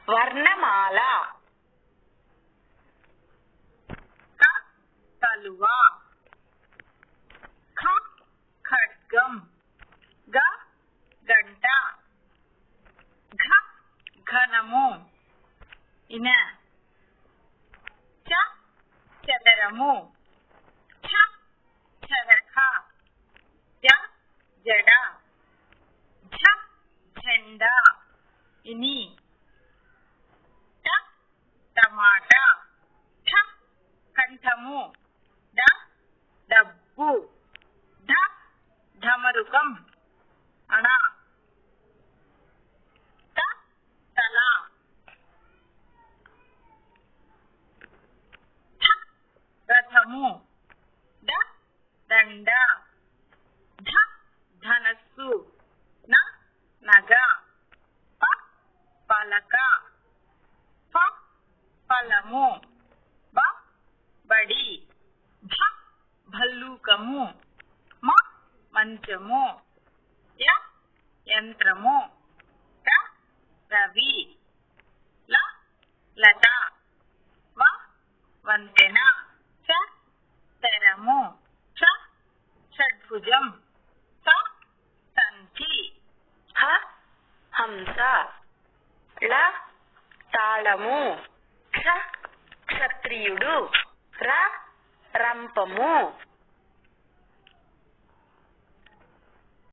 వర్ణమాల. క కలువ. ఖ ఖడ్గం. గ గంట. ఘ ఘనము. ఇన చ చదరము. ఛ చరఖ. జ జడ. ఝ జెండా. ఇని ట టమాటా. ఠ కంఠము. డ డబ్బు. ధ ఢమరుకం అణ. త తల. థ రథము. ద దండ. ధ ధనస్సు. న నగ. ప పలక. ఫ ఫలము. బ బడి. భ భల్లూకము. మ మంచము. య యంత్రము. ర రవి. ల లత. వ వంతెన. చ శరము. ష షడ్భుజం. త సంచి. హ హంస. ళ తాళము. క్ష క్షత్రియుడు. ర రంపము.